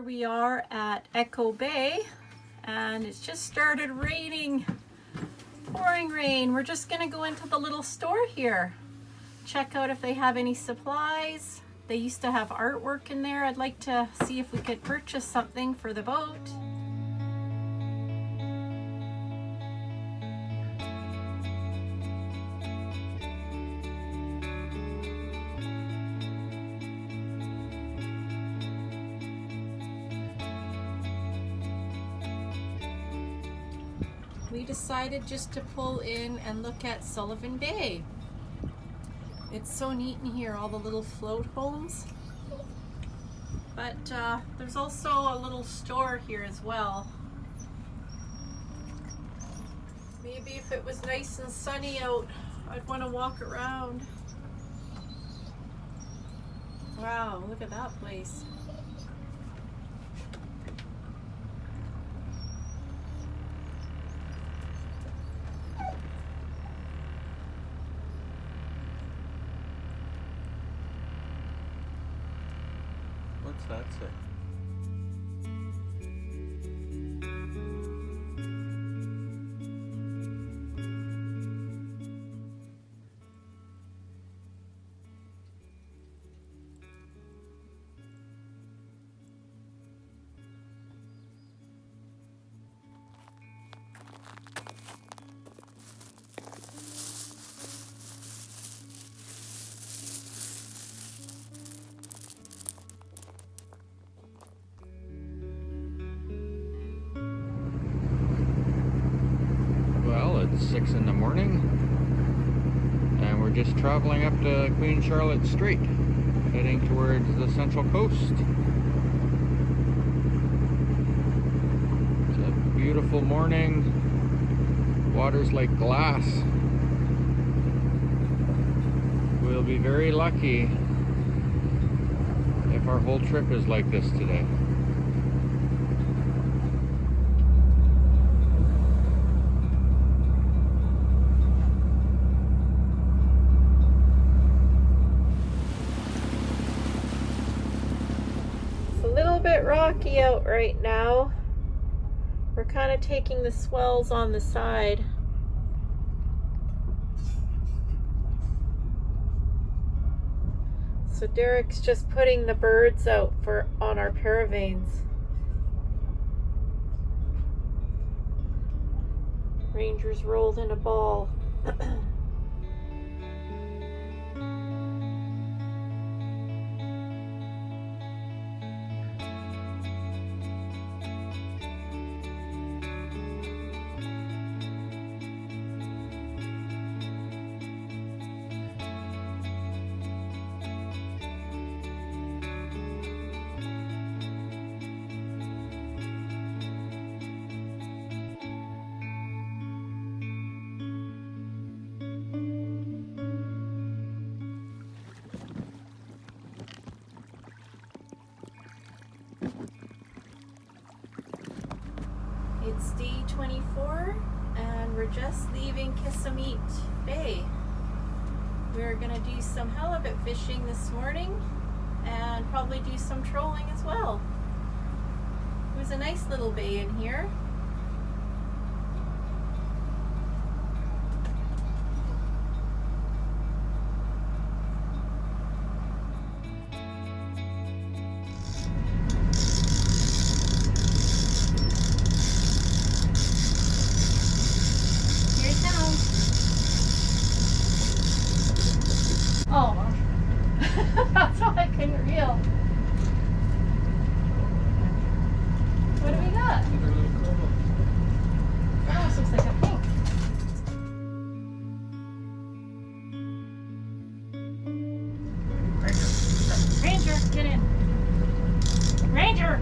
we are at Echo Bay, and it's just started raining, pouring rain. We're just gonna go into the little store here, check out if they have any supplies. They used to have artwork in there. I'd like to see if we could purchase something for the boat. We decided just to pull in and look at Sullivan Bay. It's so neat in here, all the little float homes. But there's also a little store here as well. Maybe if it was nice and sunny out, I'd want to walk around. Wow, look at that place. What's that say? It's 6 in the morning and we're just traveling up to Queen Charlotte Strait, heading towards the Central Coast. It's a beautiful morning. Water's like glass. We'll be very lucky if our whole trip is like this today. Rocky out right now. We're kind of taking the swells on the side. So Derek's just putting the birds out on our paravanes. Rangers rolled in a ball. It's day 24 and we're just leaving Kisameet Bay. We're gonna do some halibut fishing this morning and probably do some trolling as well. It was a nice little bay in here. Oh, that's why I couldn't reel. What do we got? That almost looks like a pink. Ranger, get in. Ranger!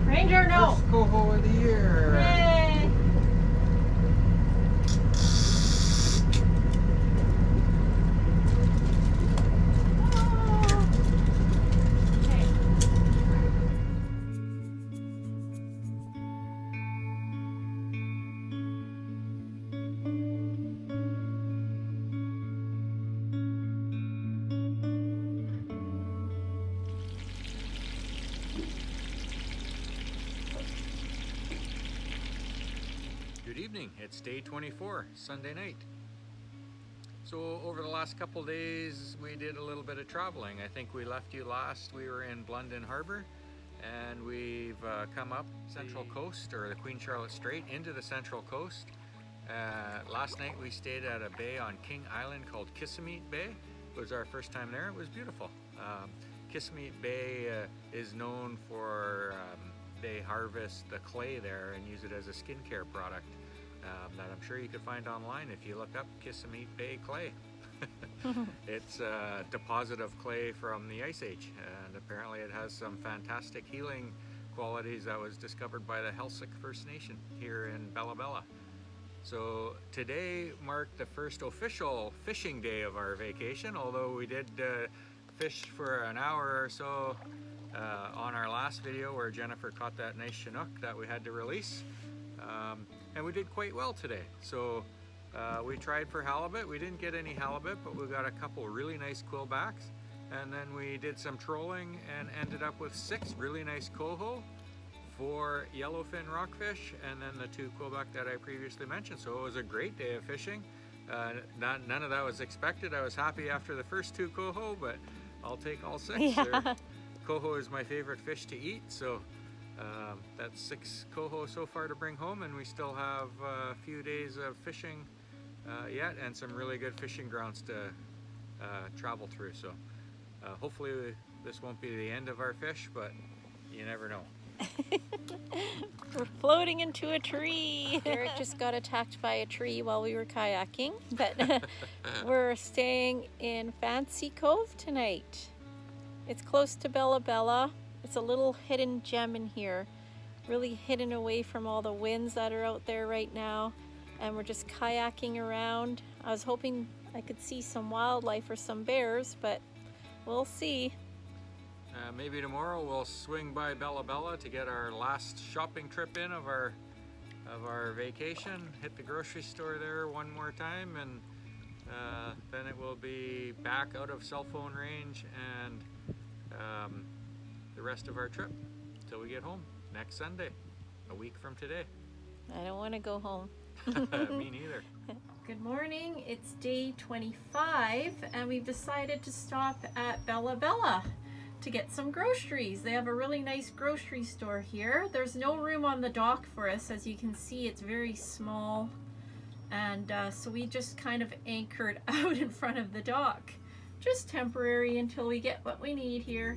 Ranger, no! First coho of the year! Yay! Good evening. It's day 24, Sunday night. So over the last couple days we did a little bit of traveling. I think we left you last. We were in Blunden Harbor and we've come up Central Coast, or the Queen Charlotte Strait, into the Central Coast. Last night we stayed at a bay on King Island called Kisameet Bay. It was our first time there. It was beautiful. Kisameet Bay is known for they harvest the clay there and use it as a skincare product that I'm sure you could find online if you look up Kisameet Bay clay. It's a deposit of clay from the Ice Age, and apparently it has some fantastic healing qualities that was discovered by the Helsik First Nation here in Bella Bella. So today marked the first official fishing day of our vacation, although we did fish for an hour or so on our last video where Jennifer caught that nice Chinook that we had to release. And we did quite well today. So we tried for halibut. We didn't get any halibut, but we got a couple really nice quillbacks. And then we did some trolling and ended up with 6 really nice coho, 4 yellowfin rockfish, and then the 2 quillback that I previously mentioned. So it was a great day of fishing. None of that was expected. I was happy after the first 2 coho, but I'll take all 6. Yeah. Coho is my favorite fish to eat, so that's 6 coho so far to bring home, and we still have a few days of fishing yet, and some really good fishing grounds to travel through. So hopefully this won't be the end of our fish, but you never know. We're floating into a tree. Eric just got attacked by a tree while we were kayaking, but we're staying in Fancy Cove tonight. It's close to Bella Bella. It's a little hidden gem in here, really hidden away from all the winds that are out there right now. And we're just kayaking around. I was hoping I could see some wildlife or some bears, but we'll see. Maybe tomorrow we'll swing by Bella Bella to get our last shopping trip in of our vacation. Hit the grocery store there one more time, and then it will be back out of cell phone range and the rest of our trip till we get home next Sunday, a week from today. I don't want to go home. Me neither. Good morning. It's day 25 and we've decided to stop at Bella Bella to get some groceries. They have a really nice grocery store here. There's no room on the dock for us. As you can see, it's very small, and so we just kind of anchored out in front of the dock. Just temporary until we get what we need here.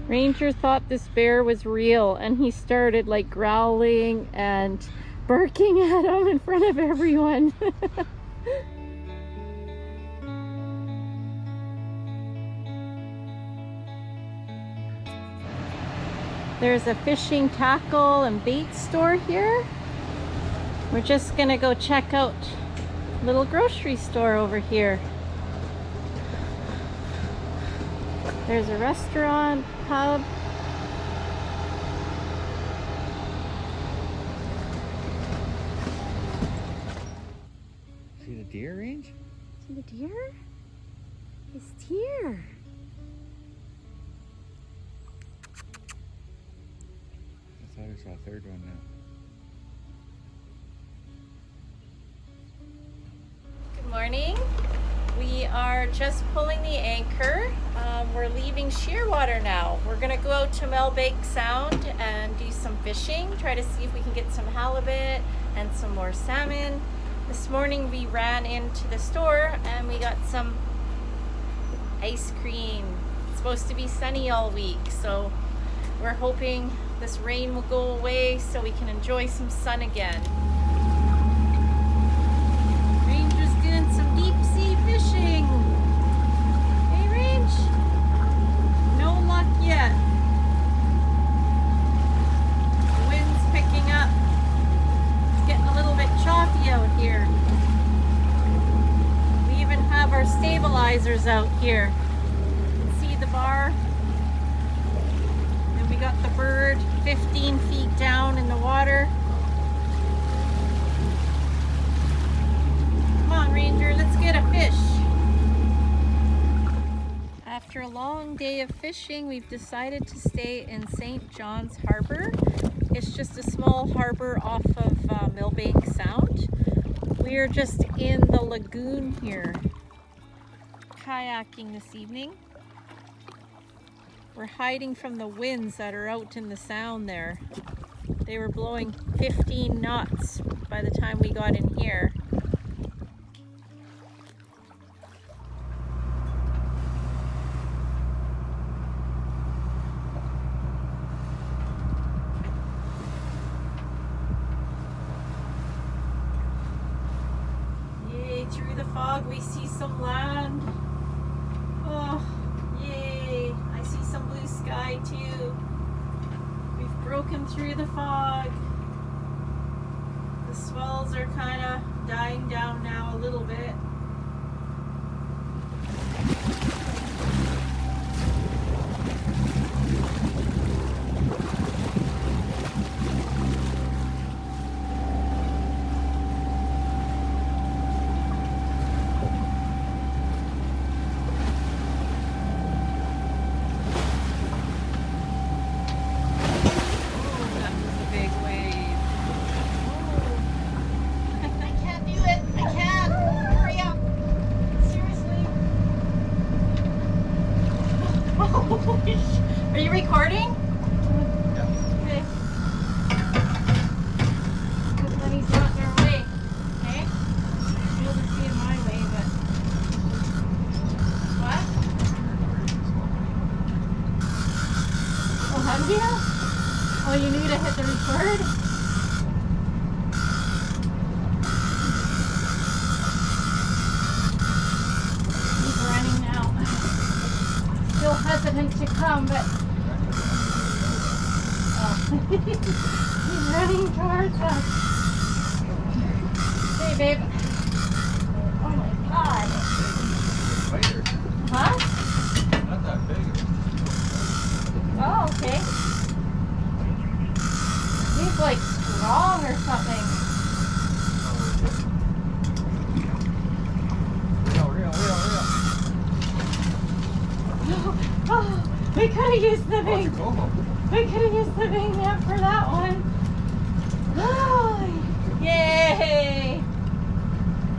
Ranger thought this bear was real and he started like growling and barking at him in front of everyone. There's a fishing tackle and bait store here. We're just gonna go check out a little grocery store over here. There's a restaurant, pub. See the deer range? See the deer? It's deer. I thought I saw a third one now. Good morning. We are just pulling the anchor. We're leaving Shearwater now. We're gonna go out to Milbank Sound and do some fishing, try to see if we can get some halibut and some more salmon. This morning we ran into the store and we got some ice cream. It's supposed to be sunny all week, so we're hoping this rain will go away so we can enjoy some sun again. Ranger's doing some deep sea fishing. Hey, Range? No luck yet. cruisers out here. You can see the bar. And we got the bird 15 feet down in the water. Come on, Ranger, let's get a fish. After a long day of fishing, we've decided to stay in St. John's Harbor. It's just a small harbor off of Milbank Sound. We are just in the lagoon here, kayaking this evening. We're hiding from the winds that are out in the sound there. They were blowing 15 knots by the time we got in here. Through the fog we see some land. Oh, yay. I see some blue sky too. We've broken through the fog. The swells are kind of dying down now a little bit. Are you recording? Yeah. Okay. Because then he's not in our way. Okay? You'll be able to see in my way, but. What? Oh, how did you? Oh, you knew to hit the record? He's running now. Still hesitant to come, but he's running towards us. Hey, babe. Oh my God. Spider. Huh? Not that big. Oh, okay. He's like strong or something. Real. Oh, we could have used the big. Cove. We could have used the big net for that one. Oh, yay!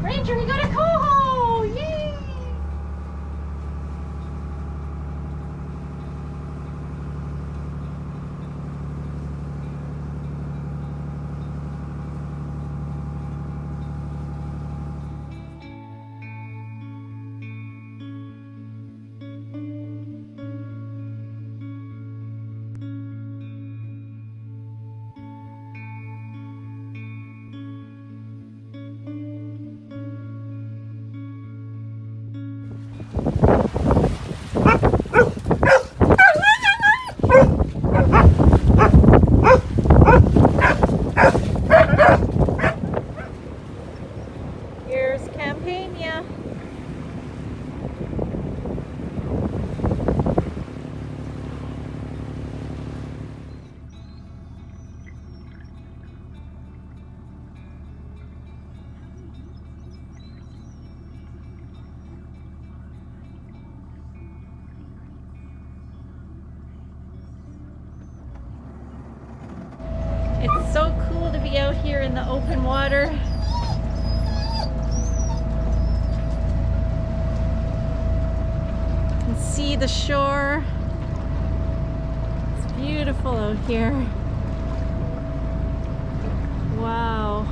Ranger, we got a coho! Yay! Here's Campania. It's so cool to be out here in the open water. You can see the shore. It's beautiful out here. Wow.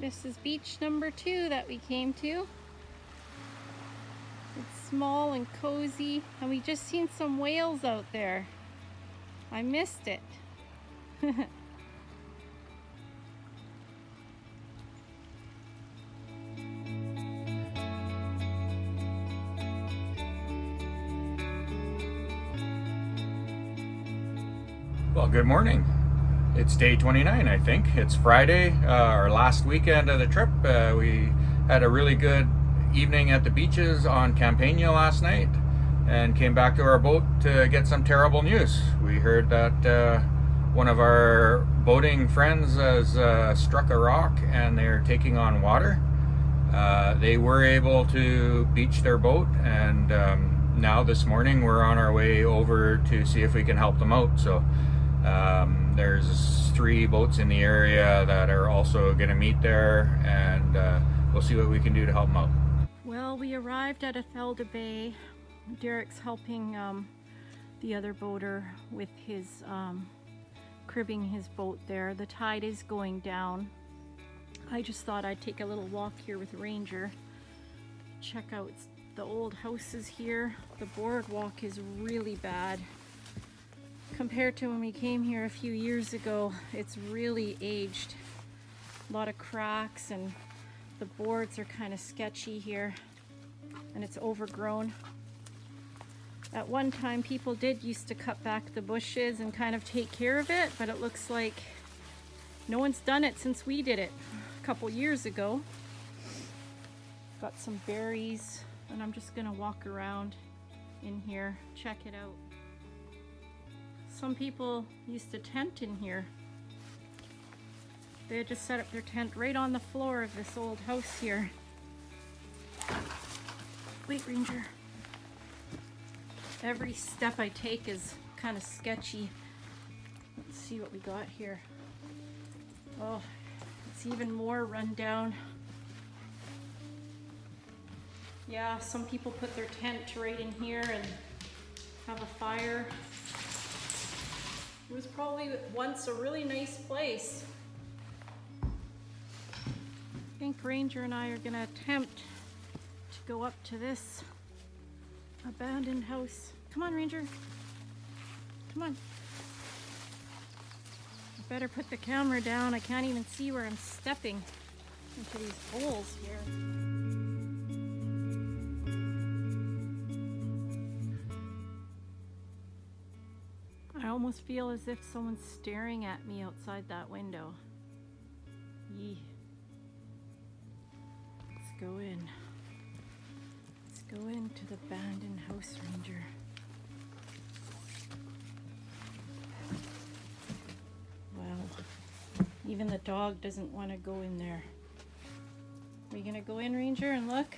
This is beach number 2 that we came to. It's small and cozy, and we just seen some whales out there. I missed it. Well, good morning. It's day 29, I think. It's Friday, our last weekend of the trip. We had a really good evening at the beaches on Campania last night and came back to our boat to get some terrible news. We heard that one of our boating friends has struck a rock and they're taking on water. They were able to beach their boat, and now this morning we're on our way over to see if we can help them out. So there's 3 boats in the area that are also going to meet there, and we'll see what we can do to help them out. Well, we arrived at Sullivan Bay. Derek's helping the other boater with his cribbing his boat there. The tide is going down. I just thought I'd take a little walk here with Ranger. Check out the old houses here. The boardwalk is really bad. Compared to when we came here a few years ago, it's really aged. A lot of cracks, and the boards are kind of sketchy here, and it's overgrown. At one time, people did used to cut back the bushes and kind of take care of it, but it looks like no one's done it since we did it a couple years ago. Got some berries, and I'm just gonna walk around in here, check it out. Some people used to tent in here. They had just set up their tent right on the floor of this old house here. Wait, Ranger. Every step I take is kind of sketchy. Let's see what we got here. Oh, it's even more run down. Yeah, some people put their tent right in here and have a fire. It was probably once a really nice place. I think Ranger and I are gonna attempt to go up to this abandoned house. Come on, Ranger. Come on. I better put the camera down. I can't even see where I'm stepping into these holes here. I almost feel as if someone's staring at me outside that window. Yee. Let's go in. Let's go into the abandoned house, Ranger. Wow. Even the dog doesn't want to go in there. Are we gonna go in, Ranger, and look?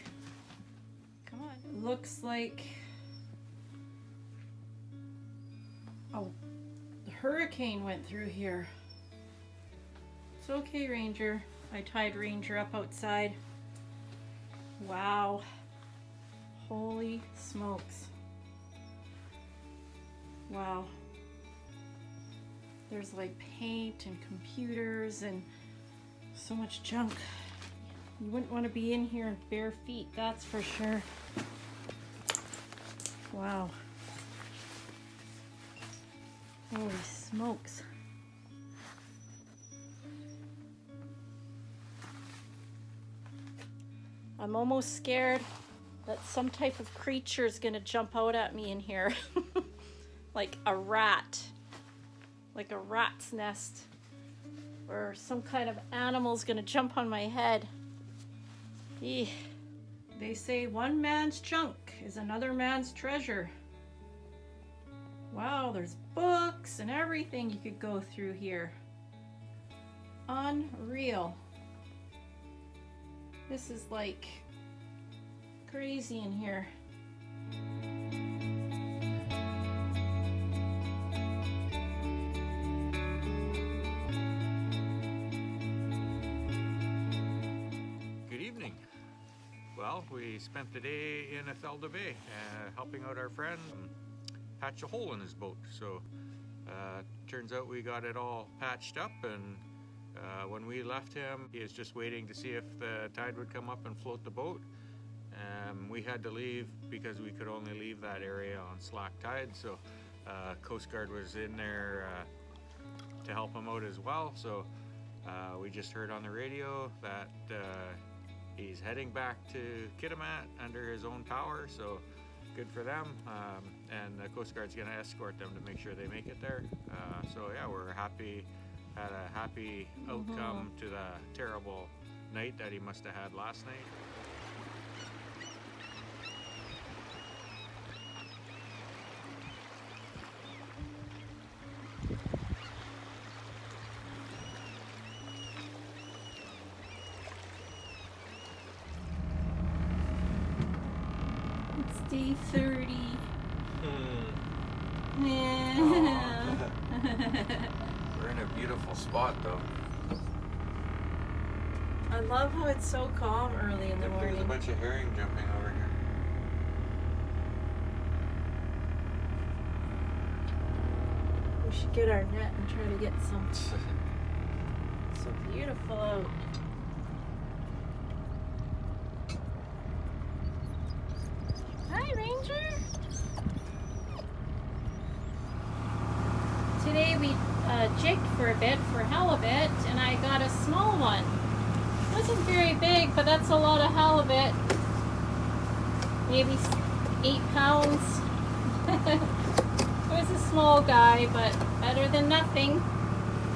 Come on. It looks like... Oh, the hurricane went through here. It's okay, Ranger. I tied Ranger up outside. Wow. Holy smokes. Wow. There's like paint and computers and so much junk. You wouldn't want to be in here in bare feet, that's for sure. Wow. Holy smokes. I'm almost scared that some type of creature is gonna jump out at me in here. Like a rat. Like a rat's nest. Or some kind of animal's gonna jump on my head. Eeh. They say one man's junk is another man's treasure. Wow, there's books and everything you could go through here. Unreal. This is like crazy in here. Good evening. Well, we spent the day in Sullivan Bay helping out our friend patch a hole in his boat. So turns out we got it all patched up and When we left him, he was just waiting to see if the tide would come up and float the boat. We had to leave because we could only leave that area on slack tide, so Coast Guard was in there to help him out as well. So we just heard on the radio that he's heading back to Kitimat under his own power, so good for them. And the Coast Guard's going to escort them to make sure they make it there. So yeah, we're happy, had a happy outcome to the terrible night that he must have had last night. It's day 30. Yeah. We're in a beautiful spot though. I love how it's so calm early in the There's a morning. bunch of herring jumping over here. We should get our net and try to get some. So beautiful out. Hi, Ranger. Today we jigged for a bit for halibut, and I got a small one. Wasn't very big, but that's a lot of halibut. Maybe 8 pounds. It was a small guy, but better than nothing.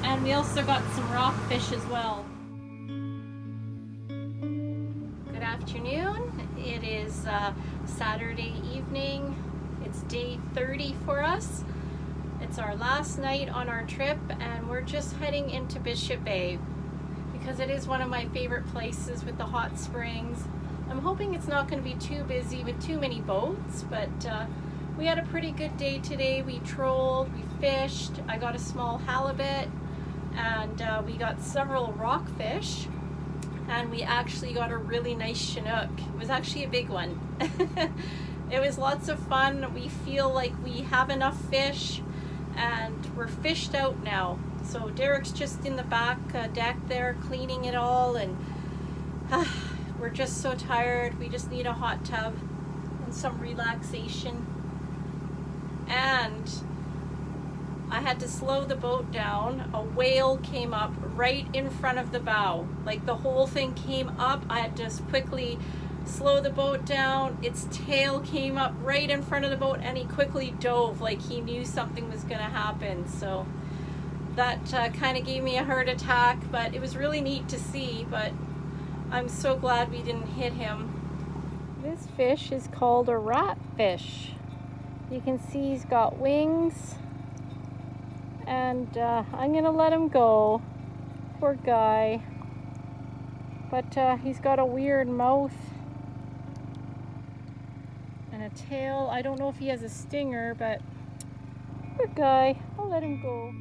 And we also got some rockfish as well. Good afternoon. It is Saturday evening. It's day 30 for us. It's our last night on our trip, and we're just heading into Bishop Bay because it is one of my favorite places with the hot springs. I'm hoping it's not going to be too busy with too many boats, but we had a pretty good day today. We trolled, we fished, I got a small halibut, and we got several rockfish, and we actually got a really nice Chinook. It was actually a big one. It was lots of fun. We feel like we have enough fish, and we're fished out now. So Derek's just in the back deck there cleaning it all, and we're just so tired. We just need a hot tub and some relaxation. And I had to slow the boat down. A whale came up right in front of the bow. Like the whole thing came up. I had to just quickly slow the boat down. Its tail came up right in front of the boat, and he quickly dove like he knew something was going to happen. So that kind of gave me a heart attack, but it was really neat to see. But I'm so glad we didn't hit him. This fish is called a ratfish. You can see he's got wings, and I'm gonna let him go. Poor guy. But he's got a weird mouth and a tail. I don't know if he has a stinger, but poor guy. I'll let him go.